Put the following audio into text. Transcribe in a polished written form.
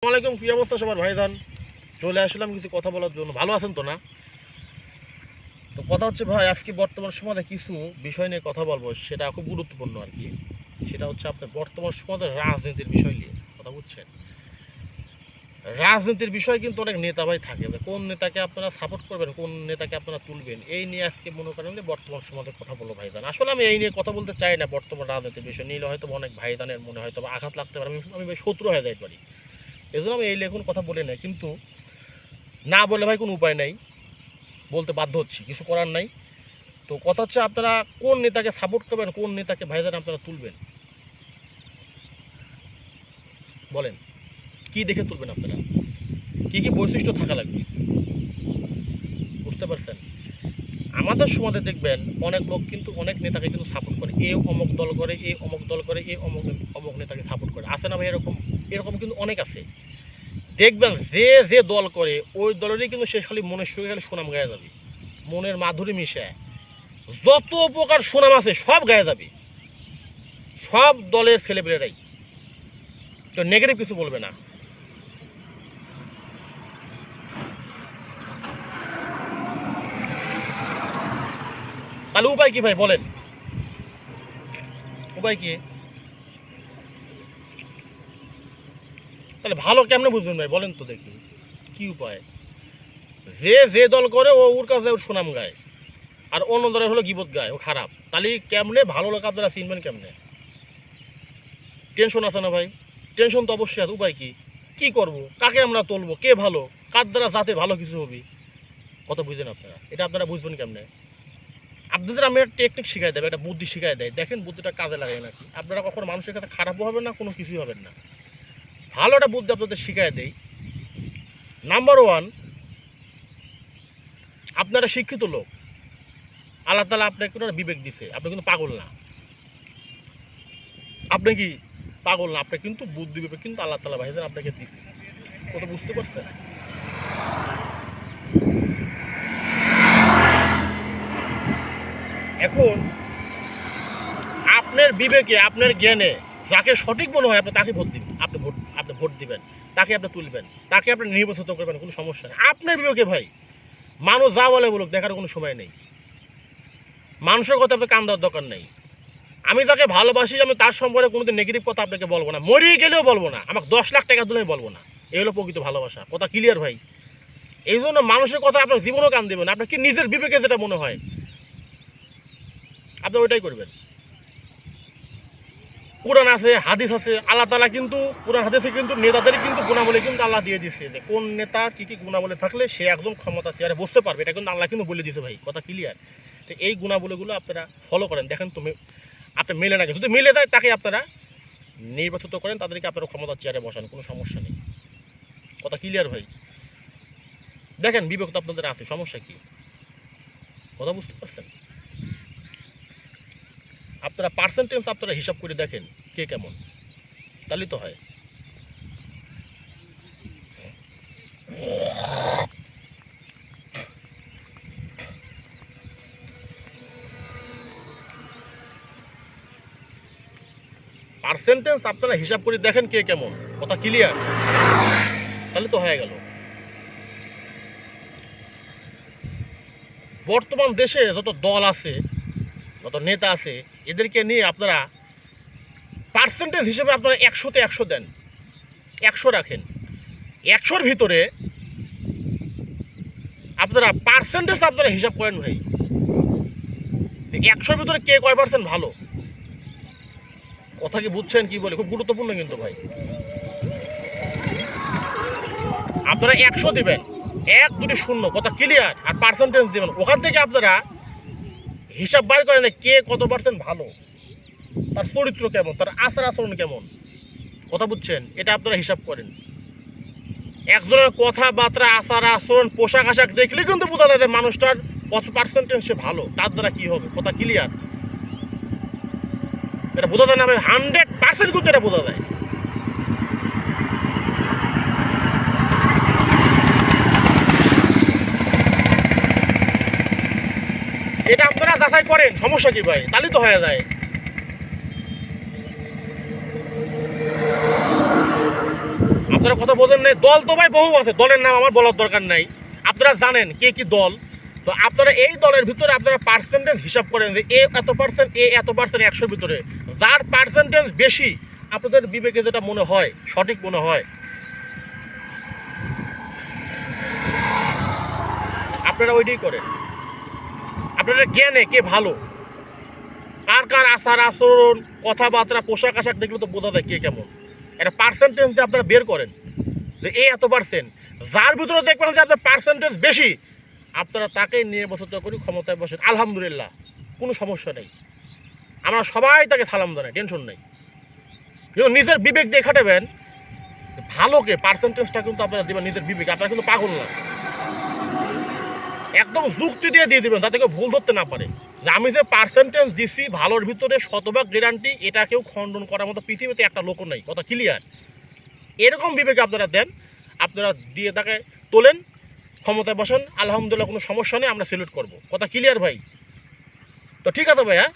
আসসালামাইকুম, কী অবস্থা সবার ভাইজান? চলে আসলাম কিছু কথা বলার জন্য। ভালো আছেন তো না? তো কথা হচ্ছে ভাই, আজকে বর্তমান সমাজে কিছু বিষয় নিয়ে কথা বলবো, সেটা খুব গুরুত্বপূর্ণ আর কি। সেটা হচ্ছে আপনার বর্তমান সমাজের রাজনীতির বিষয় নিয়ে কথা বুঝছেন। রাজনীতির বিষয় কিন্তু অনেক নেতা ভাই থাকে, যে কোন নেতাকে আপনারা সাপোর্ট করবেন, কোন নেতাকে আপনারা তুলবেন, এই নিয়ে আজকে মনে করেন যে বর্তমান সমাজে কথা বলবো ভাইজান। আসলে আমি এই নিয়ে কথা বলতে চাই না, বর্তমান রাজনীতির বিষয় নিলে হয়তো অনেক ভাইজানের মনে হয়তো আঘাত লাগতে পারে, আমি ভাই শত্রু হয়ে যাইতে পারি। এই জন্য আমি এই নিয়ে কোনো কথা বলি না, কিন্তু না বলে ভাই কোনো উপায় নাই, বলতে বাধ্য হচ্ছি, কিছু করার নাই। তো কথা হচ্ছে আপনারা কোন নেতাকে সাপোর্ট করবেন, কোন নেতাকে ভাইজান আপনারা তুলবেন, বলেন কি দেখে তুলবেন আপনারা, কি কি বৈশিষ্ট্য থাকা লাগবে, বুঝতে পারছেন? আমাদের সমাজে দেখবেন অনেক লোক কিন্তু অনেক নেতাকে কিন্তু সাপোর্ট করে, এ অমুক দল করে, এ অমুক দল করে, এ অমুক অমুক নেতাকে সাপোর্ট করে, আছে না ভাই? এরকম এরকম কিন্তু অনেক আছে। দেখবেন যে যে দল করে ওই দলেরই কিন্তু সে খালি মনের সুখে খালি সুনাম গায়ে যাবে, মনের মাধুরী মিশে যত প্রকার সুনাম আছে সব গায়ে যাবে, সব দলের ছেলেপেলেরাই, তো নেগেটিভ কিছু বলবে না। তাহলে উপায় কি ভাই, বলেন উপায় কি? তাহলে ভালো কেমনে বুঝবেন ভাই, বলেন তো দেখি কি উপায়? যে যে দল করে ও ওর কাছে ওর সুনাম গায়, আর অন্য দলের হলো গিবত গায়, ও খারাপ। তাহলে কেমনে ভালো লোক আপনারা চিনবেন কেমনে? টেনশন আছে না ভাই? টেনশন তো অবশ্যই আছে। উপায় কি? কি করব, কাকে আমরা তুলবো, কে ভালো, কার দ্বারা যাতে ভালো কিছু হবে, কত বুঝেন আপনারা? এটা আপনারা বুঝবেন কেমনে? আপনাদের আমি একটা টেকনিক শিখাই দেবে, একটা বুদ্ধি শিখাই দেয়, দেখেন বুদ্ধিটা কাজে লাগে নাকি। আপনারা কখনো মানুষের কাছে খারাপও হবেন না, কোনো কিছুই হবেন না। ভালো একটা বুদ্ধি আপনাদের শিখাই দেয়। নাম্বার ওয়ান, আপনারা শিক্ষিত লোক, আল্লাহ তাআলা আপনাকে কোনো বিবেক দিছে, আপনি কিন্তু পাগল না। আপনি কি পাগল না? আপনি কিন্তু বুদ্ধি বিবেক কিন্তু আল্লাহ তাআলা ভাইজান আপনাকে দিছে, কত বুঝতে পারছেন? এখন আপনার বিবেকে, আপনার জ্ঞানে যাকে সঠিক মনে হয় আপনি তাকে ভোট দিবেন, আপনি ভোট দিবেন, তাকে আপনি তুলবেন, তাকে আপনি নির্বাচিত করবেন, কোনো সমস্যা নেই। আপনার বিবেকে ভাই, মানুষ যা বলে বলুক, দেখার কোনো সময় নেই। মানুষের কথা আপনি কান দেওয়ার দরকার নেই। আমি যাকে ভালোবাসি, আমি তার সম্পর্কে কোনোদিন নেগেটিভ কথা আপনাকে বলবো না, মরিয়ে গেলেও বলবো না, আমাকে 10 লাখ টাকা দিলেও বলবো না। এই হলো প্রকৃত ভালোবাসা, কথা ক্লিয়ার ভাই? এই জন্য মানুষের কথা আপনার জীবনও কান দেবেন, আপনার কি নিজের বিবেকে যেটা মনে হয় আপনি ওইটাই করবেন। কোরআন আছে, হাদিস আছে, আল্লাহ তাআলা কিন্তু কোরআন হাদিসে কিন্তু নেতাদের কিন্তু গুণাবলী কিন্তু আল্লাহ দিয়ে দিচ্ছে, যে কোন নেতার কী কী গুণাবলী থাকলে সে একদম ক্ষমতা চেয়ারে বসতে পারবে, এটা কিন্তু আল্লাহ কিন্তু বলে দিয়েছে ভাই, কথা ক্লিয়ার? তো এই গুণাবলীগুলো আপনারা ফলো করেন, দেখেন তুমি আপনি মেলে না, যদি মিলে দেয় তাকে আপনারা নির্বাচিত করেন, তাদেরকে আপনারা ক্ষমতা চেয়ারে বসান, কোনো সমস্যা নেই, কথা ক্লিয়ার ভাই? দেখেন বিবেক তো আপনাদের আছে, সমস্যা কি, কথা বুঝতে পারছেন? আপনারা পার্সেন্টেজ আপনারা হিসাব করে দেখেন কে কেমন, তাহলেই তো হয়। পার্সেন্টেজ আপনারা হিসাব করে দেখেন কে কেমন, কথা ক্লিয়ার? তাহলে তো হয়ে গেল। বর্তমান দেশে যত দল আছে, যত নেতা আছে, এদেরকে নিয়ে আপনারা পার্সেন্টেজ হিসেবে আপনারা 100তে 100 দেন, 100 রাখেন। 100-র ভিতরে আপনারা পার্সেন্টেজ আপনারা হিসাব করেন ভাই, 100-র ভিতরে কে কয় পার্সেন্ট ভালো, কথা কি বুঝছেন কি বলে? খুব গুরুত্বপূর্ণ কিন্তু ভাই। আপনারা 100 দিবেন, 1, 2, 0, কথা ক্লিয়ার, আর পার্সেন্টেজ দেবেন। ওখান থেকে আপনারা হিসাব বাইর করেন কে কত পার্সেন্ট ভালো, তার চরিত্র কেমন, তার আচার আচরণ কেমন, কথা বুঝছেন? এটা আপনারা হিসাব করেন। একজনের কথাবার্তা, আচার আচরণ, পোশাক আশাক দেখলে কিন্তু বোঝা যায় যে মানুষটার কত পার্সেন্টেজ সে ভালো, তার দ্বারা কী হবে, কথা ক্লিয়ার? এটা বোঝা যায় না ভাই, 100% কিন্তু এটা বোঝা যায়। এটা আপনারা যাচাই করেন, সমস্যা কি ভাই? তাহলেই তো হয়ে যায়। আপনারা কথা বোঝেন নাই। দল তো ভাই বহু আছে, দলের নাম আমার বলার দরকার নাই, আপনারা জানেন কে কি দল। তো আপনারা এই দলের ভিতরে আপনারা পার্সেন্টেজ হিসাব করেন যে এ এত পার্সেন্ট, এ এত পার্সেন্ট, 100-র ভিতরে যার পার্সেন্টেজ বেশি আপনাদের বিবেকে যেটা মনে হয় সঠিক মনে হয় আপনারা ওইটাই করেন। আপনারা জ্ঞানে কে ভালো, কার কার আচার আচরণ, কথাবার্তা, পোশাক আশাক দেখলে তো বোঝা যায় কে কেমন। একটা পার্সেন্টেজ যে আপনারা বের করেন যে এ এত পার্সেন্ট, যার ভিতরে দেখবেন যে আপনার পার্সেন্টেজ বেশি আপনারা তাকেই নির্বাচিত করে ক্ষমতায় বসেন। আলহামদুলিল্লাহ, কোনো সমস্যা নেই, আমরা সবাই তাকে সালাম জানাই, টেনশন নেই। কিন্তু নিজের বিবেক দিয়ে খাটাবেন ভালোকে, পার্সেন্টেজটা কিন্তু আপনারা দেবেন নিজের বিবেক, আপনারা কিন্তু পাগল না। একদম যুক্তি দিয়ে দেবেন যাতে কেউ ভুল ধরতে না পারে যে আমি যে পার্সেন্টেজ দিছি ভালোর ভিতরে 100% গ্যারান্টি, এটা কেউ খণ্ডন করার মতো পৃথিবীতে একটা লোকও নেই, কথা ক্লিয়ার। এরকম বিবেকে আপনারা দেন, আপনারা দিয়ে তাকে তোলেন, ক্ষমতায় বসেন, আলহামদুলিল্লাহ কোনো সমস্যা নেই, আমরা সেলুট করবো, কথা ক্লিয়ার ভাই। তো ঠিক আছে ভাই, হ্যাঁ।